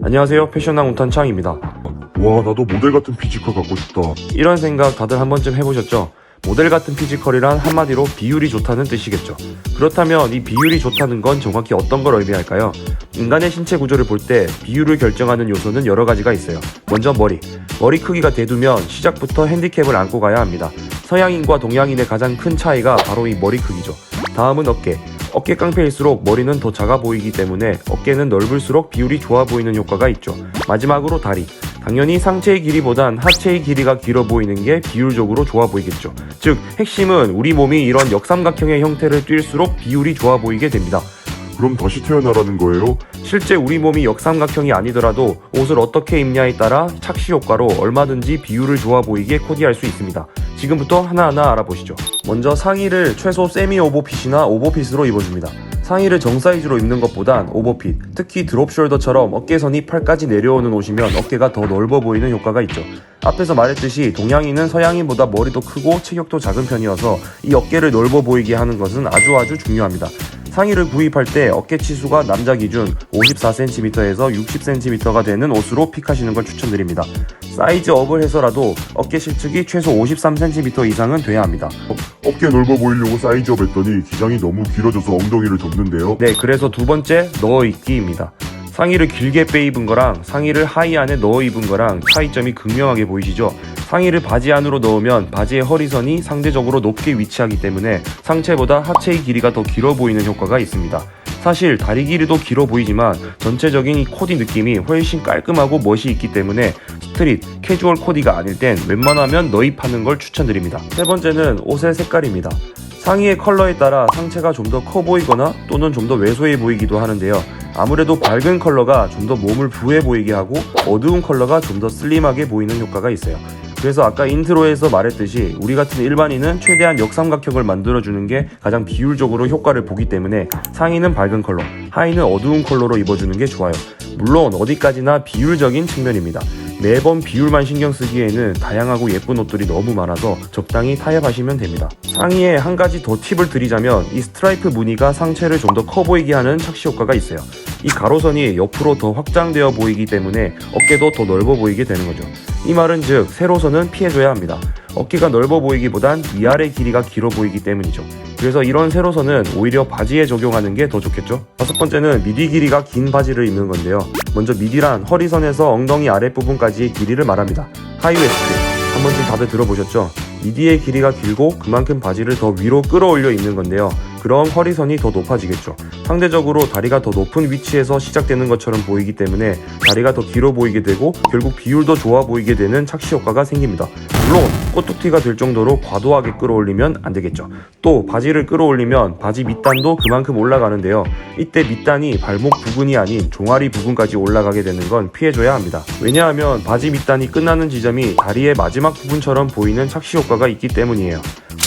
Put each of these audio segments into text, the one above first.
안녕하세요, 패션왕 운탄창입니다. 와, 나도 모델 같은 피지컬 갖고 싶다. 이런 생각 다들 한 번쯤 해보셨죠? 모델 같은 피지컬이란 한마디로 비율이 좋다는 뜻이겠죠. 그렇다면 이 비율이 좋다는 건 정확히 어떤 걸 의미할까요? 인간의 신체 구조를 볼 때 비율을 결정하는 요소는 여러 가지가 있어요. 먼저 머리 크기가 대두면 시작부터 핸디캡을 안고 가야 합니다. 서양인과 동양인의 가장 큰 차이가 바로 이 머리 크기죠. 다음은 어깨 깡패일수록 머리는 더 작아 보이기 때문에 어깨는 넓을수록 비율이 좋아 보이는 효과가 있죠. 마지막으로 다리. 당연히 상체의 길이보단 하체의 길이가 길어 보이는 게 비율적으로 좋아 보이겠죠. 즉, 핵심은 우리 몸이 이런 역삼각형의 형태를 띌수록 비율이 좋아 보이게 됩니다. 그럼 다시 태어나라는 거예요? 실제 우리 몸이 역삼각형이 아니더라도 옷을 어떻게 입냐에 따라 착시 효과로 얼마든지 비율을 좋아 보이게 코디할 수 있습니다. 지금부터 하나하나 알아보시죠. 먼저 상의를 최소 세미 오버핏이나 오버핏으로 입어줍니다. 상의를 정사이즈로 입는 것보단 오버핏, 특히 드롭 숄더처럼 어깨선이 팔까지 내려오는 옷이면 어깨가 더 넓어 보이는 효과가 있죠. 앞에서 말했듯이 동양인은 서양인보다 머리도 크고 체격도 작은 편이어서 이 어깨를 넓어 보이게 하는 것은 아주 중요합니다. 상의를 구입할 때 어깨 치수가 남자 기준 54cm에서 60cm가 되는 옷으로 픽하시는 걸 추천드립니다. 사이즈 업을 해서라도 어깨 실측이 최소 53cm 이상은 돼야 합니다. 어깨 넓어 보이려고 사이즈업 했더니 기장이 너무 길어져서 엉덩이를 좁는데요. 네, 그래서 두 번째, 넣어 입기입니다. 상의를 길게 빼입은 거랑 상의를 하의 안에 넣어 입은 거랑 차이점이 극명하게 보이시죠? 상의를 바지 안으로 넣으면 바지의 허리선이 상대적으로 높게 위치하기 때문에 상체보다 하체의 길이가 더 길어 보이는 효과가 있습니다. 사실 다리 길이도 길어 보이지만 전체적인 이 코디 느낌이 훨씬 깔끔하고 멋이 있기 때문에 스트릿, 캐주얼 코디가 아닐 땐 웬만하면 너입하는 걸 추천드립니다. 세 번째는 옷의 색깔입니다. 상의의 컬러에 따라 상체가 좀 더 커 보이거나 또는 좀 더 왜소해 보이기도 하는데요. 아무래도 밝은 컬러가 좀 더 몸을 부해 보이게 하고 어두운 컬러가 좀 더 슬림하게 보이는 효과가 있어요. 그래서 아까 인트로에서 말했듯이 우리 같은 일반인은 최대한 역삼각형을 만들어주는 게 가장 비율적으로 효과를 보기 때문에 상의는 밝은 컬러, 하의는 어두운 컬러로 입어주는 게 좋아요. 물론 어디까지나 비율적인 측면입니다. 매번 비율만 신경 쓰기에는 다양하고 예쁜 옷들이 너무 많아서 적당히 타협하시면 됩니다. 상의에 한 가지 더 팁을 드리자면 이 스트라이프 무늬가 상체를 좀 더 커 보이게 하는 착시 효과가 있어요. 이 가로선이 옆으로 더 확장되어 보이기 때문에 어깨도 더 넓어 보이게 되는 거죠. 이 말은 즉 세로선은 피해줘야 합니다. 어깨가 넓어 보이기보단 위아래 길이가 길어 보이기 때문이죠. 그래서 이런 세로선은 오히려 바지에 적용하는 게 더 좋겠죠. 다섯 번째는 미디 길이가 긴 바지를 입는 건데요. 먼저 미디란 허리선에서 엉덩이 아랫부분까지의 길이를 말합니다. 하이웨스트, 한 번쯤 다들 들어보셨죠? 미디의 길이가 길고 그만큼 바지를 더 위로 끌어올려 입는 건데요. 그럼 허리선이 더 높아지겠죠. 상대적으로 다리가 더 높은 위치에서 시작되는 것처럼 보이기 때문에 다리가 더 길어 보이게 되고 결국 비율도 좋아 보이게 되는 착시 효과가 생깁니다. 물론 꼬투티가 될 정도로 과도하게 끌어올리면 안 되겠죠. 또 바지를 끌어올리면 바지 밑단도 그만큼 올라가는데요. 이때 밑단이 발목 부근이 아닌 종아리 부근까지 올라가게 되는 건 피해줘야 합니다. 왜냐하면 바지 밑단이 끝나는 지점이 다리의 마지막 부분처럼 보이는 착시 효과가 있기 때문이에요.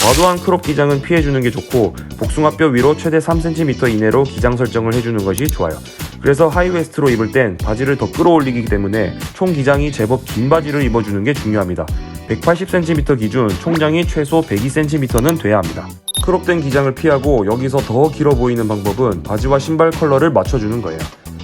과도한 크롭 기장은 피해주는 게 좋고 복숭아뼈 위로 최대 3cm 이내로 기장 설정을 해주는 것이 좋아요. 그래서 하이웨스트로 입을 땐 바지를 더 끌어올리기 때문에 총 기장이 제법 긴 바지를 입어주는 게 중요합니다. 180cm 기준 총장이 최소 102cm는 돼야 합니다. 크롭된 기장을 피하고 여기서 더 길어 보이는 방법은 바지와 신발 컬러를 맞춰주는 거예요.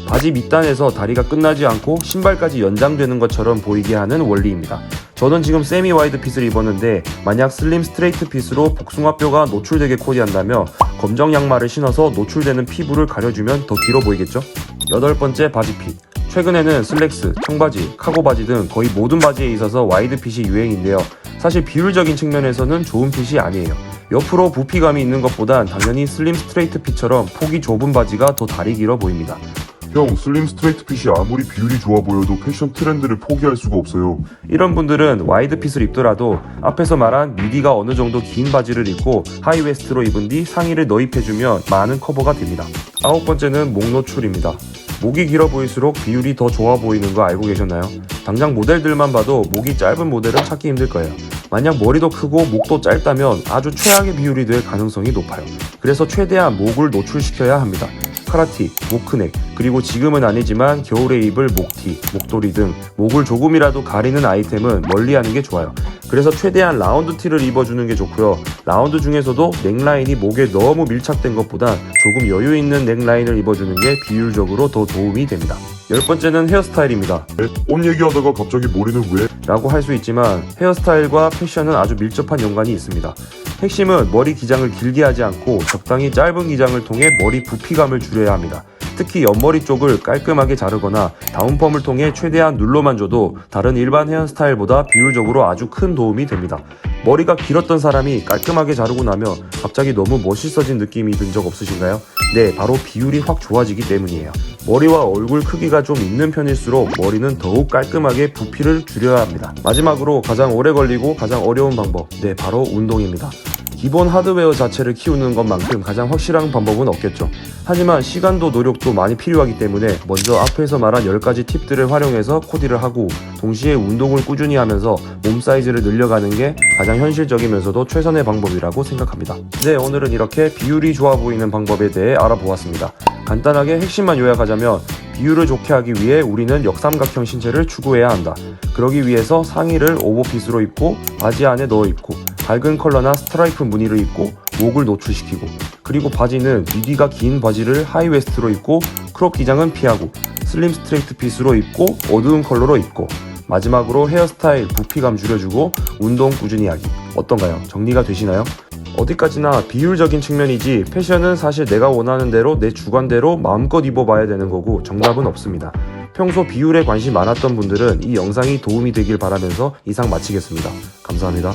바지 밑단에서 다리가 끝나지 않고 신발까지 연장되는 것처럼 보이게 하는 원리입니다. 저는 지금 세미 와이드 핏을 입었는데 만약 슬림 스트레이트 핏으로 복숭아뼈가 노출되게 코디한다면 검정 양말을 신어서 노출되는 피부를 가려주면 더 길어 보이겠죠? 여덟 번째, 바지 핏. 최근에는 슬랙스, 청바지, 카고바지 등 거의 모든 바지에 있어서 와이드 핏이 유행인데요. 사실 비율적인 측면에서는 좋은 핏이 아니에요. 옆으로 부피감이 있는 것보단 당연히 슬림 스트레이트 핏처럼 폭이 좁은 바지가 더 다리 길어 보입니다. 형, 슬림 스트레이트 핏이 아무리 비율이 좋아 보여도 패션 트렌드를 포기할 수가 없어요. 이런 분들은 와이드 핏을 입더라도 앞에서 말한 미디가 어느 정도 긴 바지를 입고 하이웨스트로 입은 뒤 상의를 너입해주면 많은 커버가 됩니다. 아홉 번째는 목 노출입니다. 목이 길어 보일수록 비율이 더 좋아 보이는 거 알고 계셨나요? 당장 모델들만 봐도 목이 짧은 모델은 찾기 힘들 거예요. 만약 머리도 크고 목도 짧다면 아주 최악의 비율이 될 가능성이 높아요. 그래서 최대한 목을 노출시켜야 합니다. 카라티, 모크넥, 그리고 지금은 아니지만 겨울에 입을 목티, 목도리 등 목을 조금이라도 가리는 아이템은 멀리하는 게 좋아요. 그래서 최대한 라운드 티를 입어주는 게 좋고요. 라운드 중에서도 넥라인이 목에 너무 밀착된 것보단 조금 여유 있는 넥라인을 입어주는 게 비율적으로 더 도움이 됩니다. 10번째는 헤어스타일입니다. 옷 얘기하다가 갑자기 머리는 왜? 라고 할 수 있지만 헤어스타일과 패션은 아주 밀접한 연관이 있습니다. 핵심은 머리 기장을 길게 하지 않고 적당히 짧은 기장을 통해 머리 부피감을 줄여야 합니다. 특히 옆머리 쪽을 깔끔하게 자르거나 다운펌을 통해 최대한 눌러만 줘도 다른 일반 헤어스타일보다 비율적으로 아주 큰 도움이 됩니다. 머리가 길었던 사람이 깔끔하게 자르고 나면 갑자기 너무 멋있어진 느낌이 든 적 없으신가요? 네, 바로 비율이 확 좋아지기 때문이에요. 머리와 얼굴 크기가 좀 있는 편일수록 머리는 더욱 깔끔하게 부피를 줄여야 합니다. 마지막으로 가장 오래 걸리고 가장 어려운 방법, 네, 바로 운동입니다. 기본 하드웨어 자체를 키우는 것만큼 가장 확실한 방법은 없겠죠. 하지만 시간도 노력도 많이 필요하기 때문에 먼저 앞에서 말한 10가지 팁들을 활용해서 코디를 하고 동시에 운동을 꾸준히 하면서 몸 사이즈를 늘려가는 게 가장 현실적이면서도 최선의 방법이라고 생각합니다. 네, 오늘은 이렇게 비율이 좋아 보이는 방법에 대해 알아보았습니다. 간단하게 핵심만 요약하자면 비율을 좋게 하기 위해 우리는 역삼각형 신체를 추구해야 한다. 그러기 위해서 상의를 오버핏으로 입고 바지 안에 넣어 입고 밝은 컬러나 스트라이프 무늬를 입고 목을 노출시키고, 그리고 바지는 미디가 긴 바지를 하이웨스트로 입고 크롭 기장은 피하고 슬림 스트레이트 핏으로 입고 어두운 컬러로 입고, 마지막으로 헤어스타일 부피감 줄여주고 운동 꾸준히 하기. 어떤가요? 정리가 되시나요? 어디까지나 비율적인 측면이지 패션은 사실 내가 원하는 대로 내 주관대로 마음껏 입어봐야 되는 거고 정답은 없습니다. 평소 비율에 관심 많았던 분들은 이 영상이 도움이 되길 바라면서 이상 마치겠습니다. 감사합니다.